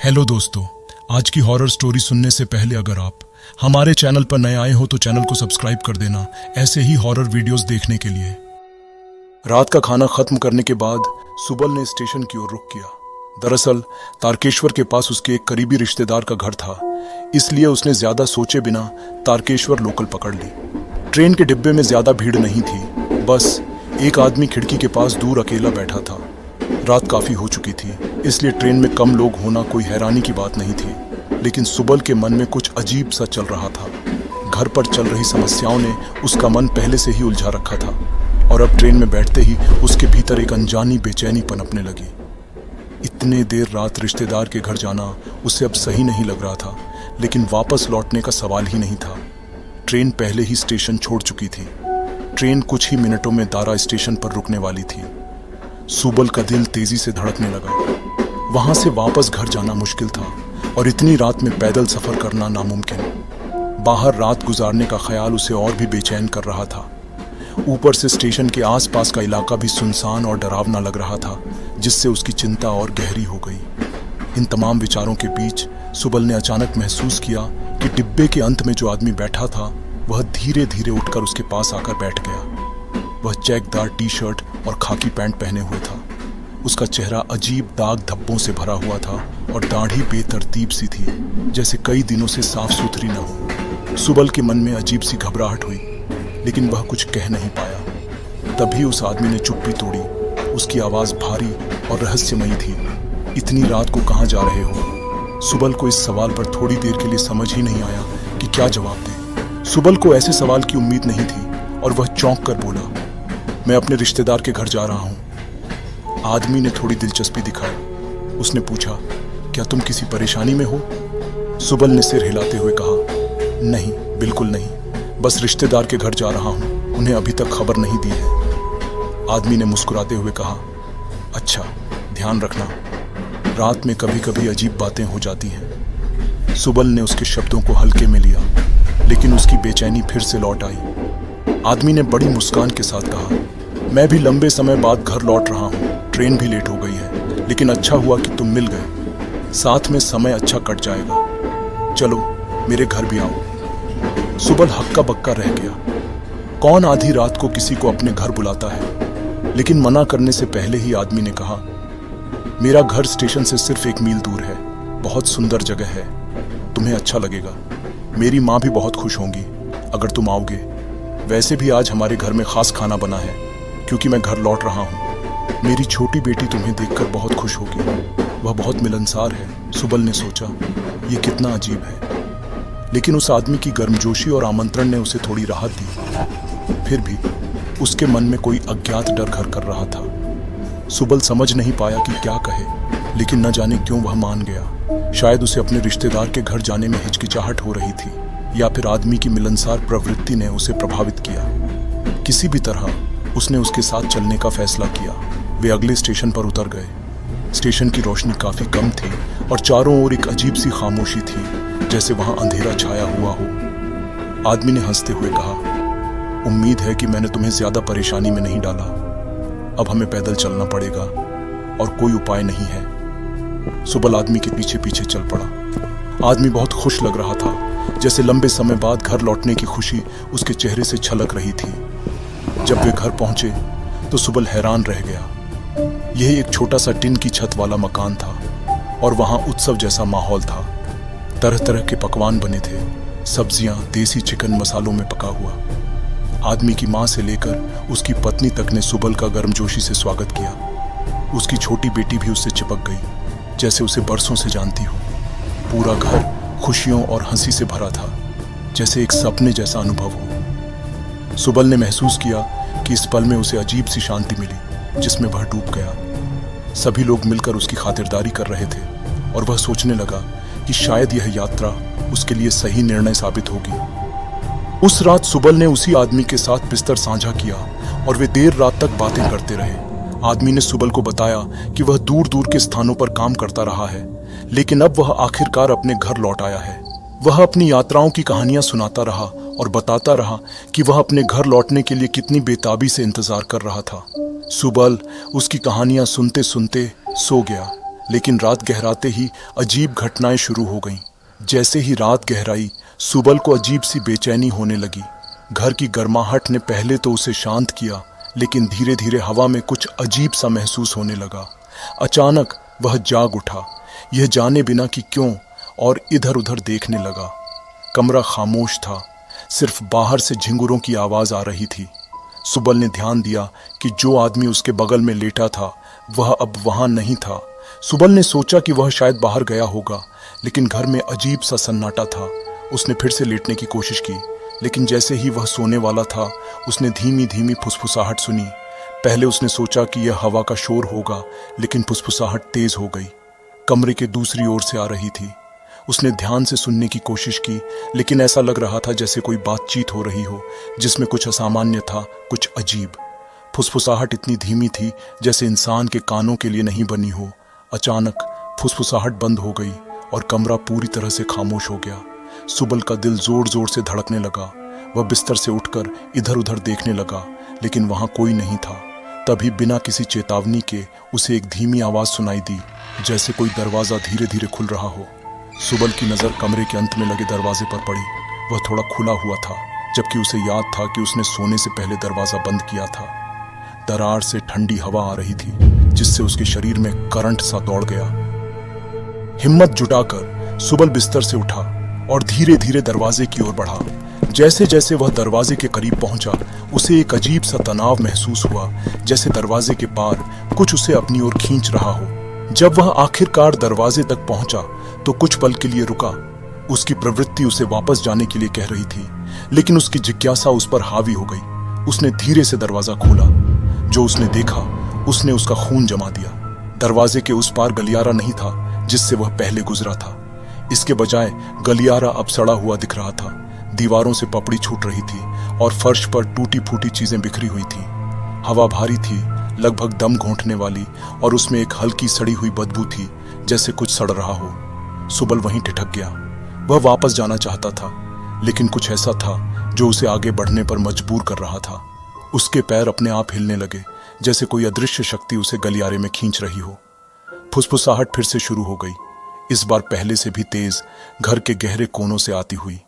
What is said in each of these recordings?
Hello दोस्तों, आज की हॉरर स्टोरी सुनने से पहले अगर आप हमारे चैनल पर नए आए हो तो चैनल को सब्सक्राइब कर देना ऐसे ही हॉरर वीडियोस देखने के लिए। रात का खाना खत्म करने के बाद सुबल ने स्टेशन की ओर रुख किया। दरअसल तारकेश्वर के पास उसके एक करीबी रिश्तेदार का घर था, इसलिए उसने ज्यादा सोचे बिना तारकेश्वर लोकल पकड़ ली। ट्रेन के डिब्बे में ज्यादा भीड़ नहीं थी, बस एक आदमी खिड़की के पास दूर अकेला बैठा था। रात काफी हो चुकी थी, इसलिए ट्रेन में कम लोग होना कोई हैरानी की बात नहीं थी, लेकिन सुबल के मन में कुछ अजीब सा चल रहा था। घर पर चल रही समस्याओं ने उसका मन पहले से ही उलझा रखा था और अब ट्रेन में बैठते ही उसके भीतर एक अनजानी बेचैनी पनपने लगी। इतने देर रात रिश्तेदार के घर जाना उसे अब सही नहीं लग रहा था, लेकिन वापस लौटने का सवाल ही नहीं था। ट्रेन पहले ही स्टेशन छोड़ चुकी थी। ट्रेन कुछ ही मिनटों में दारा स्टेशन पर रुकने वाली थी। सुबल का दिल तेजी से धड़कने लगा। वहां से वापस घर जाना मुश्किल था और इतनी रात में पैदल सफर करना नामुमकिन। बाहर रात गुजारने का ख्याल उसे और भी बेचैन कर रहा था। ऊपर से स्टेशन के आसपास का इलाका भी सुनसान और डरावना लग रहा था, जिससे उसकी चिंता और गहरी हो गई। इन तमाम विचारों के बीच सुबल ने अचानक महसूस किया कि डिब्बे के अंत में जो आदमी बैठा था वह धीरे धीरे उठकर उसके पास आकर बैठ गया। वह चेकदार टी शर्ट और खाकी पैंट पहने हुए था। उसका चेहरा अजीब दाग धब्बों से भरा हुआ था और दाढ़ी बेतरतीब सी थी, जैसे कई दिनों से साफ सुथरी न हो। सुबल के मन में अजीब सी घबराहट हुई, लेकिन वह कुछ कह नहीं पाया। तभी उस आदमी ने चुप्पी तोड़ी। उसकी आवाज भारी और रहस्यमयी थी। इतनी रात को कहाँ जा रहे हो? सुबल को इस सवाल पर थोड़ी देर के लिए समझ ही नहीं आया कि क्या जवाब दे। सुबल को ऐसे सवाल की उम्मीद नहीं थी और वह चौंक कर बोला, मैं अपने रिश्तेदार के घर जा रहा हूं। आदमी ने थोड़ी दिलचस्पी दिखाई। उसने पूछा, क्या तुम किसी परेशानी में हो? सुबल ने सिर हिलाते हुए कहा, नहीं, बिल्कुल नहीं, बस रिश्तेदार के घर जा रहा हूं, उन्हें अभी तक खबर नहीं दी है। आदमी ने मुस्कुराते हुए कहा, अच्छा, ध्यान रखना, रात में कभी कभी अजीब बातें हो जाती हैं। सुबल ने उसके शब्दों को हल्के में लिया, लेकिन उसकी बेचैनी फिर से लौट आई। आदमी ने बड़ी मुस्कान के साथ कहा, मैं भी लंबे समय बाद घर लौट रहा हूँ। ट्रेन भी लेट हो गई है, लेकिन अच्छा हुआ कि तुम मिल गए। साथ में समय अच्छा कट जाएगा। चलो मेरे घर भी आओ। सुबल हक्का बक्का रह गया। कौन आधी रात को किसी को अपने घर बुलाता है? लेकिन मना करने से पहले ही आदमी ने कहा, मेरा घर स्टेशन से सिर्फ 1 मील दूर है। बहुत सुंदर जगह है, तुम्हें अच्छा लगेगा। मेरी माँ भी बहुत खुश होंगी अगर तुम आओगे। वैसे भी आज हमारे घर में खास खाना बना है, क्योंकि मैं घर लौट रहा हूँ। मेरी छोटी बेटी तुम्हें देखकर बहुत खुश होगी। वह बहुत मिलनसार है। सुबल ने सोचा, ये कितना अजीब है। लेकिन उस आदमी की गर्मजोशी और आमंत्रण ने उसे थोड़ी राहत दी। फिर भी उसके मन में कोई अज्ञात डर घर कर रहा था। सुबल समझ नहीं पाया कि क्या कहे, लेकिन न जाने क्यों वह मान गया। शायद उसे अपने रिश्तेदार के घर जाने में हिचकिचाहट हो रही थी, या फिर आदमी की मिलनसार प्रवृत्ति ने उसे प्रभावित किया। किसी भी तरह उसने उसके साथ चलने का फैसला किया। वे अगले स्टेशन पर उतर गए। स्टेशन की रोशनी काफी कम थी और चारों ओर एक अजीब सी खामोशी थी, जैसे वहां अंधेरा छाया हुआ हो। आदमी ने हंसते हुए कहा, उम्मीद है कि मैंने तुम्हें ज्यादा परेशानी में नहीं डाला। अब हमें पैदल चलना पड़ेगा और कोई उपाय नहीं है। सुबल आदमी के पीछे पीछे चल पड़ा। आदमी बहुत खुश लग रहा था, जैसे लंबे समय बाद घर लौटने की खुशी उसके चेहरे से छलक रही थी। जब वे घर पहुंचे तो सुबल हैरान रह गया। यह एक छोटा सा टिन की छत वाला मकान था और वहां उत्सव जैसा माहौल था। तरह तरह के पकवान बने थे, सब्जियां देसी चिकन मसालों में पका हुआ। आदमी की माँ से लेकर उसकी पत्नी तक ने सुबल का गर्मजोशी से स्वागत किया। उसकी छोटी बेटी भी उससे चिपक गई, जैसे उसे बरसों से जानती हो। पूरा घर खुशियों और हंसी से भरा था, जैसे एक सपने जैसा अनुभव हो। सुबल ने महसूस किया कि इस पल में उसे अजीब सी शांति मिली, जिसमें वह डूब गया। सभी लोग मिलकर उसकी खातिरदारी कर रहे थे और वह सोचने लगा कि शायद यह यात्रा उसके लिए सही निर्णय साबित होगी। उस रात सुबल ने उसी आदमी के साथ बिस्तर साझा किया और वे देर रात तक बातें करते रहे। आदमी ने सुबल को बताया कि वह दूर दूर के स्थानों पर काम करता रहा है, लेकिन अब वह आखिरकार अपने घर लौट आया है। वह अपनी यात्राओं की कहानियां सुनाता रहा और बताता रहा कि वह अपने घर लौटने के लिए कितनी बेताबी से इंतजार कर रहा था। सुबल उसकी कहानियां सुनते सुनते सो गया, लेकिन रात गहराते ही अजीब घटनाएं शुरू हो गईं। जैसे ही रात गहराई, सुबल को अजीब सी बेचैनी होने लगी। घर की गर्माहट ने पहले तो उसे शांत किया, लेकिन धीरे धीरे हवा में कुछ अजीब सा महसूस होने लगा। अचानक वह जाग उठा, यह जाने बिना कि क्यों, और इधर उधर देखने लगा। कमरा खामोश था, सिर्फ बाहर से झिंगुरों की आवाज आ रही थी। सुबल ने ध्यान दिया कि जो आदमी उसके बगल में लेटा था वह अब वहां नहीं था। सुबल ने सोचा कि वह शायद बाहर गया होगा, लेकिन घर में अजीब सा सन्नाटा था। उसने फिर से लेटने की कोशिश की, लेकिन जैसे ही वह सोने वाला था, उसने धीमी धीमी फुसफुसाहट सुनी। पहले उसने सोचा कि यह हवा का शोर होगा, लेकिन फुसफुसाहट तेज हो गई। कमरे के दूसरी ओर से आ रही थी। उसने ध्यान से सुनने की कोशिश की, लेकिन ऐसा लग रहा था जैसे कोई बातचीत हो रही हो, जिसमें कुछ असामान्य था, कुछ अजीब। फुसफुसाहट इतनी धीमी थी जैसे इंसान के कानों के लिए नहीं बनी हो। अचानक फुसफुसाहट बंद हो गई और कमरा पूरी तरह से खामोश हो गया। सुबल का दिल जोर जोर से धड़कने लगा। वह बिस्तर से उठकर इधर उधर देखने लगा, लेकिन वहां कोई नहीं था। तभी बिना किसी चेतावनी के उसे एक धीमी आवाज सुनाई दी, जैसे कोई दरवाजा धीरे धीरे खुल रहा हो। सुबल की नजर कमरे के अंत में लगे दरवाजे पर पड़ी। वह थोड़ा खुला हुआ था, जबकि उसे याद था कि उसने सोने से पहले दरवाजा बंद किया था। दरार से ठंडी हवा आ रही थी, जिससे उसके शरीर में करंट सा दौड़ गया। हिम्मत जुटाकर सुबल बिस्तर से उठा और धीरे धीरे दरवाजे की ओर बढ़ा। जैसे जैसे वह दरवाजे के करीब पहुंचा, उसे एक अजीब सा तनाव महसूस हुआ, जैसे दरवाजे के पार कुछ उसे अपनी ओर खींच रहा हो। जब वह आखिरकार दरवाजे तक पहुंचा तो कुछ पल के लिए रुका। उसकी प्रवृत्ति उसे वापस जाने के लिए कह रही थी, लेकिन उसकी जिज्ञासा उस पर हावी हो गई। उसने धीरे से दरवाजा खोला। जो उसने देखा, उसने उसका खून जमा दिया। दरवाजे के उस पार गलियारा नहीं था जिससे वह पहले गुजरा था। इसके बजाय गलियारा अब सड़ा हुआ दिख रहा था। दीवारों से पपड़ी छूट रही थी और फर्श पर टूटी फूटी चीजें बिखरी हुई थी। हवा भारी थी, लगभग दम घोंटने वाली, और उसमें एक हल्की सड़ी हुई बदबू थी, जैसे कुछ सड़ रहा हो। सुबल वहीं ठिठक गया। वह वापस जाना चाहता था, लेकिन कुछ ऐसा था जो उसे आगे बढ़ने पर मजबूर कर रहा था। उसके पैर अपने आप हिलने लगे, जैसे कोई अदृश्य शक्ति उसे गलियारे में खींच रही हो। फुसफुसाहट फिर से शुरू हो गई, इस बार पहले से भी तेज, घर के गहरे कोनों से आती हुई।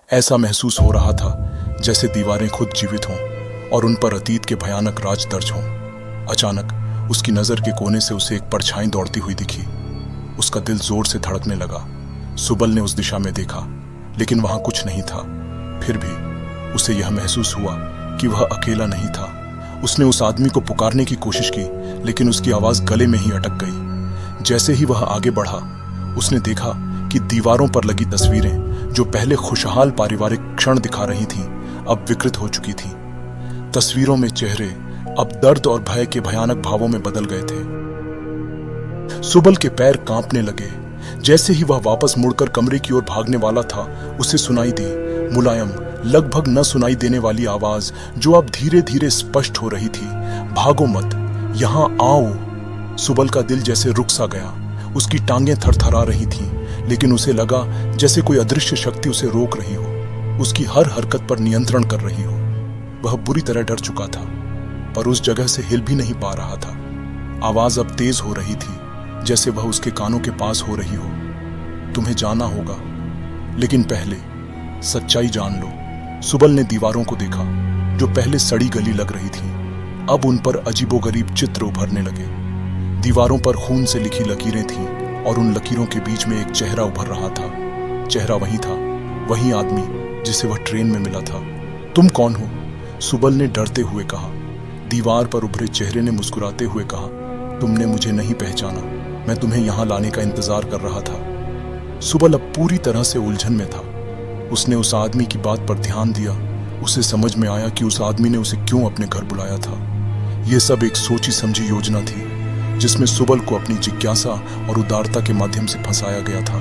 ऐसा महसूस हो रहा था जैसे दीवारें खुद जीवित हों और उन पर अतीत के भयानक राज दर्ज हों। अचानक उसकी नजर के कोने से उसे एक परछाई दौड़ती हुई दिखी। उसका दिल जोर से धड़कने लगा। सुबल ने उस दिशा में देखा, लेकिन वहां कुछ नहीं था। फिर भी उसे यह महसूस हुआ कि वह अकेला नहीं था। उसने उस आदमी को पुकारने की कोशिश की, लेकिन उसकी आवाज गले में ही अटक गई। जैसे ही वह आगे बढ़ा, उसने देखा कि दीवारों पर लगी तस्वीरें, जो पहले खुशहाल पारिवारिक क्षण दिखा रही थीं, अब विकृत हो चुकी थीं। तस्वीरों में चेहरे अब दर्द और भय के भयानक भावों में बदल गए थे। सुबल के पैर कांपने लगे। जैसे ही वह वापस मुड़कर कमरे की ओर भागने वाला था, उसे सुनाई दी मुलायम, लगभग न सुनाई देने वाली आवाज, जो अब धीरे धीरे स्पष्ट हो रही थी, भागो मत, यहां आओ। सुबल का दिल जैसे रुक सा गया। उसकी टांगें थरथरा रही थीं, लेकिन उसे लगा जैसे कोई अदृश्य शक्ति उसे रोक रही हो, उसकी हर हरकत पर नियंत्रण कर रही हो। वह बुरी तरह डर चुका था, पर उस जगह से हिल भी नहीं पा रहा था। आवाज अब तेज हो रही थी, जैसे वह उसके कानों के पास हो रही हो। तुम्हें जाना होगा, लेकिन पहले सच्चाई जान लो। सुबल ने दीवारों को देखा, जो पहले सड़ी गली लग रही थी, अब उन पर अजीबोगरीब चित्र उभरने लगे। दीवारों पर खून से लिखी लकीरें थीं, और उन लकीरों के बीच में एक चेहरा उभर रहा था। चेहरा वही था, वही आदमी जिसे वह ट्रेन में मिला था। तुम कौन हो? सुबल ने डरते हुए कहा। दीवार पर उभरे चेहरे ने मुस्कुराते हुए कहा, तुमने मुझे नहीं पहचाना, मैं तुम्हें यहां लाने का इंतजार कर रहा था। सुबल अब पूरी तरह से उलझन में था। उसने उस आदमी की बात पर ध्यान दिया। उसे समझ में आया कि उस आदमी ने उसे क्यों अपने घर बुलाया था। यह सब एक सोची समझी योजना थी, जिसमें सुबल को अपनी जिज्ञासा और उदारता के माध्यम से फंसाया गया था।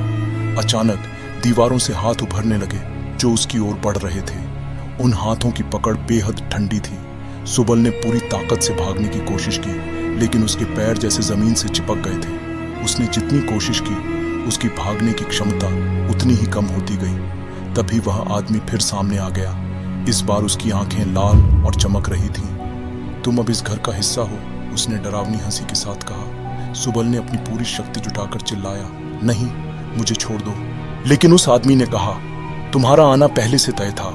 अचानक दीवारों से हाथ उभरने लगे, जो उसकी ओर बढ़ रहे थे। उन हाथों की पकड़ बेहद ठंडी थी। सुबल ने पूरी ताकत से भागने की कोशिश की, लेकिन उसके पैर जैसे जमीन से चिपक गए थे। उसने जितनी कोशिश की, उसकी भागने की क्षमता उतनी ही कम होती गई। तभी वह आदमी फिर सामने आ गया। इस बार उसकी आंखें लाल और चमक रही थीं। तुम अब इस घर का हिस्सा हो, उसने डरावनी हंसी के साथ कहा। सुबल ने अपनी पूरी शक्ति जुटाकर चिल्लाया, नहीं, मुझे छोड़ दो। लेकिन उस आदमी ने कहा, तुम्हारा आना पहले से तय था,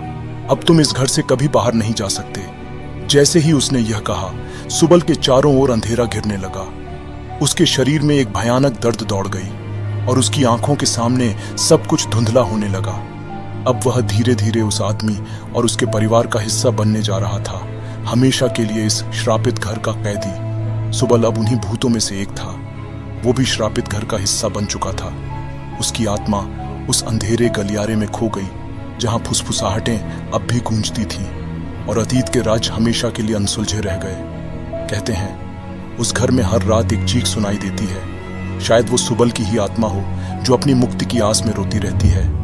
अब तुम इस घर से कभी बाहर नहीं जा सकते। जैसे ही उसने यह कहा, सुबल के चारों ओर अंधेरा घिरने लगा। उसके शरीर में एक भयानक दर्द दौड़ गई और उसकी आंखों के सामने सब कुछ धुंधला होने लगा। अब वह धीरे धीरे उस आदमी और उसके परिवार का हिस्सा बनने जा रहा था, हमेशा के लिए इस श्रापित घर का कैदी। सुबल अब उन्हीं भूतों में से एक था। वो भी श्रापित घर का हिस्सा बन चुका था। उसकी आत्मा उस अंधेरे गलियारे में खो गई जहां फुसफुसाहटें अब भी गूंजती थीं और अतीत के राज हमेशा के लिए अनसुलझे रह गए। कहते हैं उस घर में हर रात एक चीख सुनाई देती है। शायद वो सुबल की ही आत्मा हो जो अपनी मुक्ति की आस में रोती रहती है।